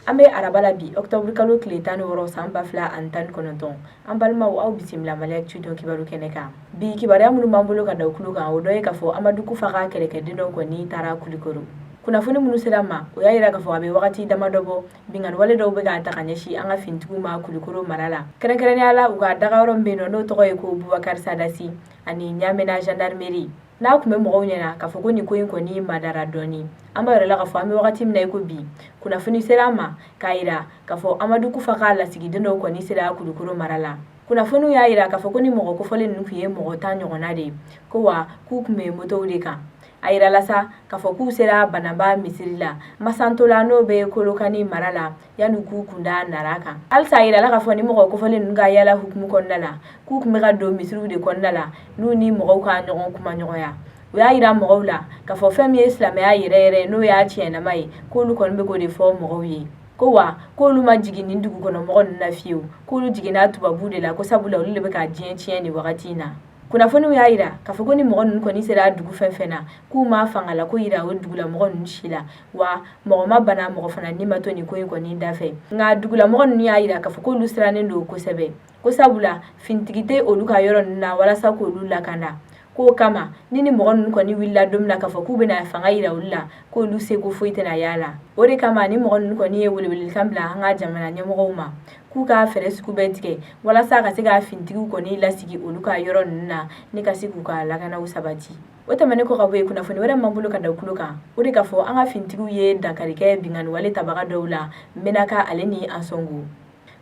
Ambe arabala bi Octobre kalo tile 16 san 2019 an balimaw aw bisimila Maliactu.net kibaru kɛnɛ kan. Bi kibaruya minnu b'an bolo ka da kulu kan o dɔ ye k'a fɔ Amadu Kufaga kɛlɛkɛden dɔ kɔni taara Kulikoro. Kunnafoni minnu sera ma o y'a yira k'a fɔ a bɛ wagati damadɔ bɔ binganni wale dɔw bɛ ka ta ka ɲɛsin an ka finitigiw ma Kulikoro mara la. Kɛrɛnkɛrɛnnenya la u ka dagayɔrɔ min bɛ yen n'o tɔgɔ ye ko Bubakari Sadasi ani Ɲamena gendarmerie. N'a tun bɛ mɔgɔw ɲɛna k'a fɔ ko nin ko in kɔni madara dɔɔni. An b'a yɛrɛ la k'a fɔ an bɛ wagati min na i ko bi kunnafoni sera an ma k'a yira k'a fɔ Amadu Kufaga lasigiden dɔw kɔni sera Kulikoro mara la. Kunnafoniw y'a yira k'a fɔ ko ni mɔgɔ kofɔlen ninnu tun ye mɔgɔ 10 ɲɔgɔnna de ye ko wa k'u tun bɛ motow de kan. A yirala sa k'a fɔ k'u sera Banaba misiri la Masantola n'o bɛ Kolokani mara la yan'u k'u kunda Nara kan. Halisa a yirala k'a fɔ ni mɔgɔ kofɔlen ninnu ka yala hukumu kɔnɔna la k'u tun bɛ ka don misiriw de kɔnɔna la n'u ni mɔgɔw ka ɲɔgɔn kuma ɲɔgɔnya. U y'a yira mɔgɔw la k'a fɔ fɛn min ye silamɛya yɛrɛ n'o y'a tiɲɛnama ye k'olu kɔni bɛ k'o de fɔ mɔgɔw ye. Ko wa k'olu ma jigin nin dugu kɔnɔ mɔgɔ ninnu na fiyewu k'olu jiginna tubabu de la ko sabula olu de bɛ ka diɲɛ tiɲɛ nin wagati in na. Kunnafoniw y'a yira k'a fɔ ko ni mɔgɔ ninnu kɔni sera dugu fɛn fɛn na k'u ma fanga la ko yira o dugulamɔgɔ ninnu si la wa mɔgɔ ma bana mɔgɔ fana ni ma to nin ko in kɔni dafɛ. Nka dugulamɔgɔ ninnu y'a yira k'a fɔ k'olu sirannen don kosɛbɛ ko sabula finitigi tɛ olu ka yɔrɔ ninnu na walasa k'olu lakanda. K'o kama ni mɔgɔ ninnu kɔni wulila don min na k'a fɔ k'u bɛna fanga yira olu la k'olu seko foyi tɛna y'a la. O de kama ni mɔgɔ ninnu kɔni ye welewelekan bila an ka jamana ɲɛmɔgɔw ma k'u ka fɛɛrɛ sugu bɛɛ tigɛ walasa ka se ka finitigiw kɔni lasigi olu ka yɔrɔ ninnu na ni ka se k'u ka lakanaw sabati. O tɛmɛnen kɔ ka bɔ yen kunnafoni wɛrɛ m'an bolo ka da kulo kan o de k'a fɔ an ka finitigiw ye dankari kɛ binganni wale tabaga dɔw la Menaka ale ni Ansongo.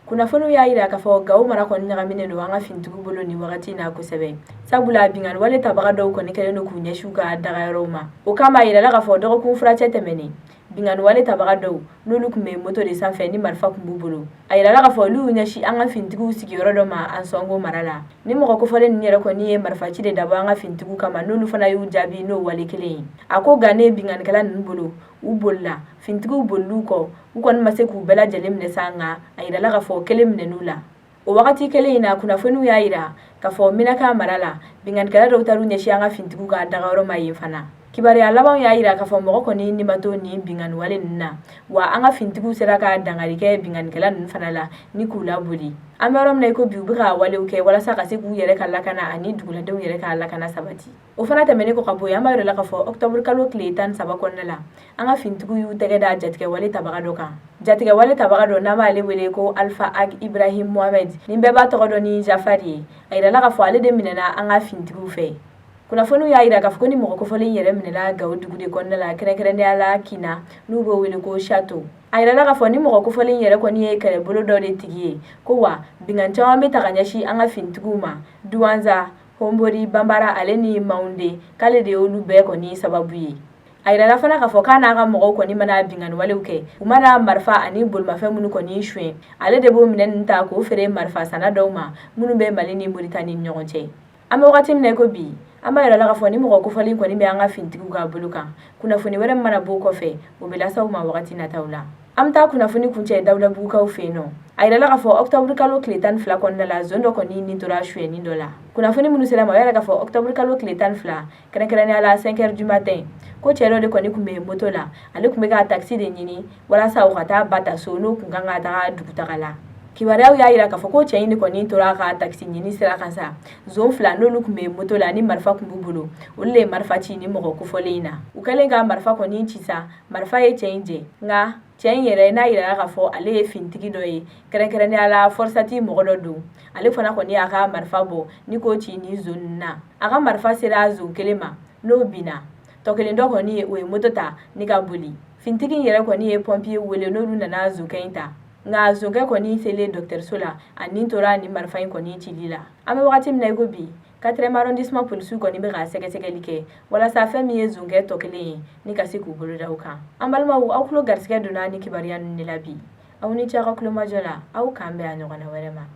Kunnafoniw y'a yira k'a fɔ Gawo mara kɔni ɲagaminen don an ka finitigiw bolo nin wagati in na kosɛbɛ. Sabula binganni wale tabaga dɔw kɔni kɛlen don k'u ɲɛsin u ka dagayɔrɔw ma. O kama a yirala k'a fɔ dɔgɔkun furacɛ tɛmɛnen binganni wale tabaga dɔw n'olu tun bɛ moto de sanfɛ ni marifa tun b'u bolo. A yirala k'a fɔ olu y'u ɲɛsin an ka finitigiw sigiyɔrɔ dɔ ma Ansongo mara la. Ni mɔgɔ kofɔlen ninnu yɛrɛ kɔni ye marifaci de dabɔ an ka finitigiw kama n'olu fana y'u jaabi n'o wale kelen ye. A ko nka ne bingannikɛla ninnu bolo u bolila finitigiw bolil'u kɔ u kɔni ma se k'u bɛɛ lajɛlen minɛ sa nka a yirala k'a fɔ kelen minɛn'u la. O wagati kelen in na kunnafoniw y'a yira k'a fɔ Menaka mara la bingannikɛla dɔw taar'u ɲɛsin an ka finitigiw ka dagayɔrɔ ma yen fana. Kibaruya labanw y'a yira k'a fɔ mɔgɔ kɔni ni ma to nin binganni wale ninnu na wa an ka finitigiw sera ka dangari kɛ bingannikɛla ninnu fana la ni k'u laboli. An bɛ yɔrɔ min na i ko bi u bɛ ka walew kɛ walasa ka se k'u yɛrɛ ka lakana ani duguladenw yɛrɛ ka lakana sabati. O fana tɛmɛnen kɔ ka bɔ yen an b'a yirala k'a fɔ Octobre kalo tile 13 kɔnɔna la an ka finitigiw y'u tɛgɛ da jatigɛ wale tabaga dɔ kan. Jatigɛ wale tabaga dɔ n'an b'ale wele ko Alpha Ag Ibrahim Mohamed nin bɛɛ b'a tɔgɔ dɔn ni Jafari ye. A yirala k'a fɔ ale de minɛna an ka finitigiw fɛ. Kunnafoniw y'a yira k'a fɔ ko ni mɔgɔ kofɔlen yɛrɛ minɛla Gawo dugu de kɔnɔna la kɛrɛnkɛrɛnnenya la Kina n'u b'o wele ko Château. A yirala k'a fɔ ni mɔgɔ kofɔlen yɛrɛ kɔni ye kɛlɛbolo dɔ de tigi ye ko wa bingan caman bɛ ta ka ɲɛsin an ka finitigiw ma Duwanza, Hombori, Bambara ale ni Maunde k'ale de y'olu bɛɛ kɔni sababu ye. A yirala fana k'a fɔ k'a n'a ka mɔgɔw kɔni mana binganni walew kɛ u mana marifa ani bolimafɛn minnu kɔni suɲɛ ale de b'o minɛ ninnu ta k'o feere marifa sanna dɔw ma minnu bɛ Mali ni Moritani ni ɲɔgɔn cɛ. An bɛ wagati min na i ko bi an b'a yirala k'a fɔ ni mɔgɔ kofɔlen kɔni bɛ an ka finitigiw ka bolo kan kunnafoni wɛrɛ mana bɔ kɔfɛ o bɛ lase aw ma wagati nataw la. An bɛ taa kunnafoni kuncɛ Dawudabugukaw fɛ yen nɔ. A yirala k'a fɔ Octobre kalo tile 12 kɔnɔna la zone dɔ kɔni nin tora suɲɛni dɔ la. Kunnafoni minnu sera ma o yɛrɛ k'a fɔ Octobre kalo tile 12 kɛrɛnkɛrɛnnenya la 5 heures du matin ko cɛ dɔ de kɔni tun bɛ moto la ale tun bɛ ka taxi de ɲini walasa u ka taa ba ta so n'o tun kan ka taga dugutaga la. Kibaruyaw y'a yira k'a fɔ ko cɛ in de kɔni tora ka taxi ɲini sira kan sa zone 2 n'olu tun bɛ moto la ni marifa tun b'u bolo olu de ye marifa ci ni mɔgɔ kofɔlen in na. U kɛlen ka marifa kɔni ci sa marifa ye cɛ in jɛ nka cɛ in yɛrɛ n'a yirala k'a fɔ ale ye finitigi dɔ ye kɛrɛnkɛrɛnnenya la forsati mɔgɔ dɔ don ale fana kɔni y'a ka marifa bɔ ni k'o ci ni zone na. A ka marifa sera zone kelen ma n'o binna tɔ kelen dɔ kɔni ye o ye moto ta ni ka boli. Finitigi in yɛrɛ kɔni ye pompier wele n'olu nana zonkɛ in ta nka zonkɛ kɔni selen dɔgɔtɔrɔso la a nin tora ni marifa in kɔni cili la. An bɛ wagati min na i ko bi 4e arrondissement polisiw kɔni bɛ ka sɛgɛsɛgɛli kɛ walasa fɛn min ye zonkɛ tɔ kelen ye ni ka se k'u bolo da u kan. An balimaw aw tulo garisɛgɛ donna ni kibaruya ninnu de la bi aw ni ce aw ka kulomajɔ la aw k'an bɛn a ɲɔgɔnna wɛrɛ ma.